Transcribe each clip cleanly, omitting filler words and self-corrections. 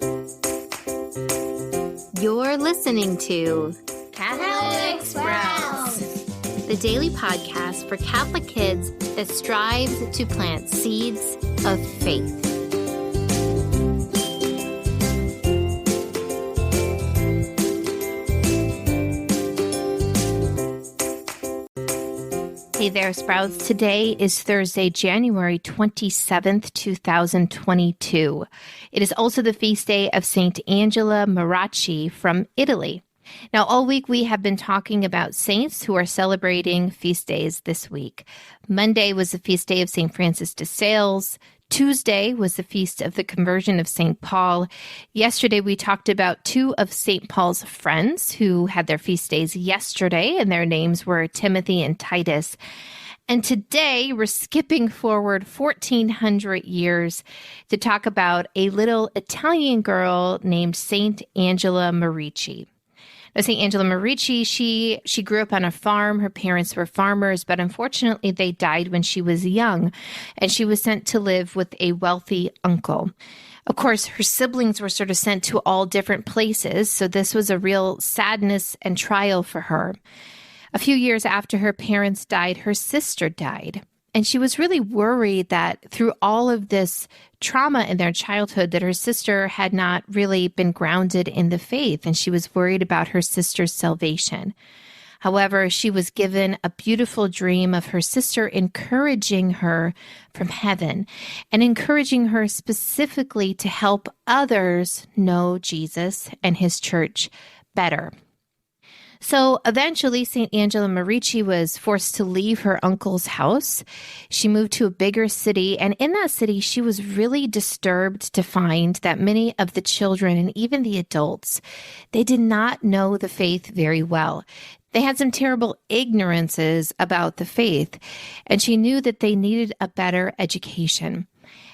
You're listening to Catholic Sprouts, the daily podcast for Catholic kids that strives to plant seeds of faith. Hey there, Sprouts. Today is Thursday, January 27th, 2022. It is also the feast day of Saint Angela Merici from Italy. Now, all week we have been talking about saints who are celebrating feast days this week. Monday was the feast day of Saint Francis de Sales. Tuesday was the feast of the conversion of St. Paul. Yesterday, we talked about two of St. Paul's friends who had their feast days yesterday, and their names were Timothy and Titus. And today, we're skipping forward 1,400 years to talk about a little Italian girl named Saint Angela Merici. Now, St. Angela Merici, she grew up on a farm. Her parents were farmers, but unfortunately they died when she was young, and she was sent to live with a wealthy uncle. Of course, her siblings were sort of sent to all different places, so this was a real sadness and trial for her. A few years after her parents died, her sister died. And she was really worried that through all of this trauma in their childhood, that her sister had not really been grounded in the faith, and she was worried about her sister's salvation. However, she was given a beautiful dream of her sister encouraging her from heaven and encouraging her specifically to help others know Jesus and his church better. So eventually, St. Angela Merici was forced to leave her uncle's house. She moved to a bigger city, and in that city, she was really disturbed to find that many of the children and even the adults, they did not know the faith very well. They had some terrible ignorances about the faith, and she knew that they needed a better education.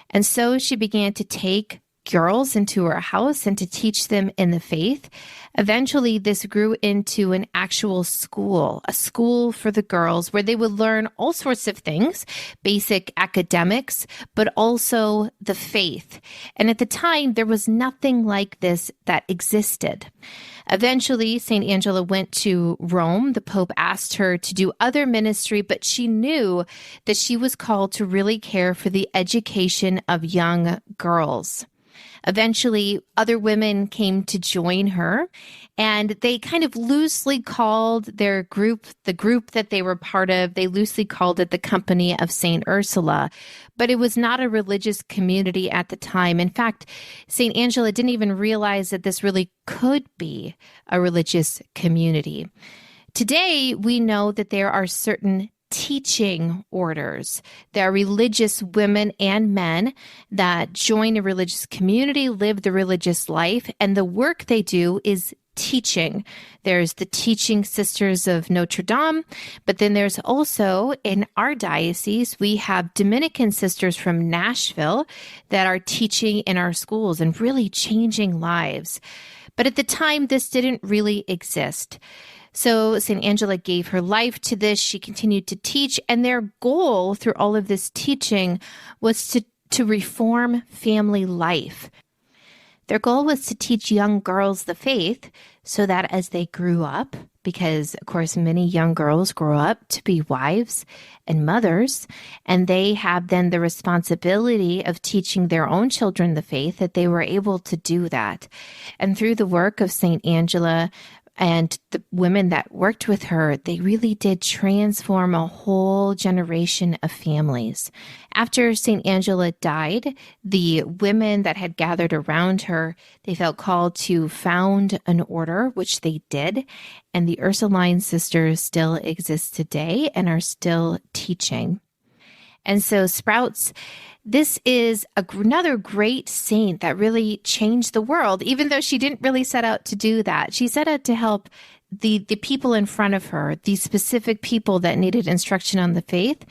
And so she began to take girls into her house and to teach them in the faith. Eventually, this grew into an actual school, a school for the girls where they would learn all sorts of things, basic academics, but also the faith. And at the time, there was nothing like this that existed. Eventually, St. Angela went to Rome. The Pope asked her to do other ministry, but she knew that she was called to really care for the education of young girls. Eventually, other women came to join her, and they kind of loosely called their group, the group that they were part of, they loosely called it the Company of St. Ursula. But it was not a religious community at the time. In fact, St. Angela didn't even realize that this really could be a religious community. Today, we know that there are certain teaching orders. There are religious women and men that join a religious community, live the religious life, and the work they do is teaching. There's the Teaching Sisters of Notre Dame, but then there's also, in our diocese, we have Dominican sisters from Nashville that are teaching in our schools and really changing lives. But at the time, this didn't really exist. So St. Angela gave her life to this. She continued to teach, and their goal through all of this teaching was to reform family life. Their goal was to teach young girls the faith so that as they grew up, because, of course, many young girls grow up to be wives and mothers, and they have then the responsibility of teaching their own children the faith, that they were able to do that. And through the work of St. Angela, and the women that worked with her, they really did transform a whole generation of families. After St. Angela died, the women that had gathered around her, they felt called to found an order, which they did. And the Ursuline sisters still exist today and are still teaching. And so, Sprouts, this is another great saint that really changed the world, even though she didn't really set out to do that. She set out to help the people in front of her, these specific people that needed instruction on the faith.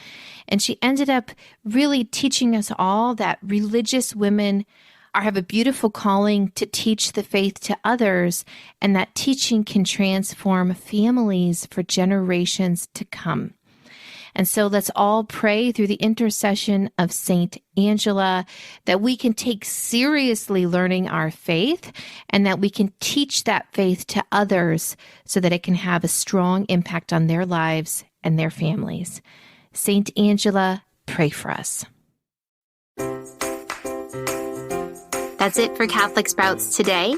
And she ended up really teaching us all that religious women have a beautiful calling to teach the faith to others, and that teaching can transform families for generations to come. And so let's all pray through the intercession of Saint Angela that we can take seriously learning our faith and that we can teach that faith to others so that it can have a strong impact on their lives and their families. Saint Angela, pray for us. That's it for Catholic Sprouts today.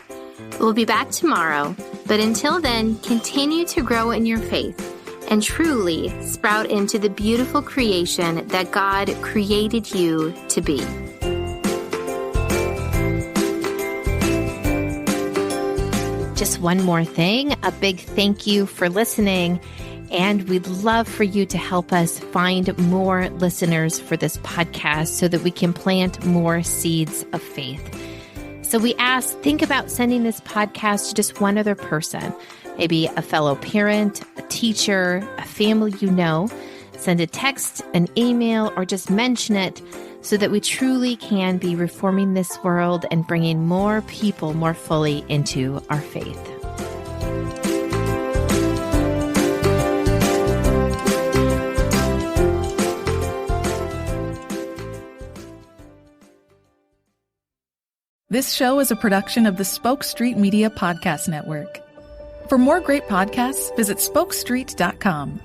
We'll be back tomorrow, but until then, continue to grow in your faith and truly sprout into the beautiful creation that God created you to be. Just one more thing, a big thank you for listening. And we'd love for you to help us find more listeners for this podcast so that we can plant more seeds of faith. So we ask, think about sending this podcast to just one other person, maybe a fellow parent, a teacher, a family you know. Send a text, an email, or just mention it so that we truly can be reforming this world and bringing more people more fully into our faith. This show is a production of the Spoke Street Media Podcast Network. For more great podcasts, visit spokestreet.com.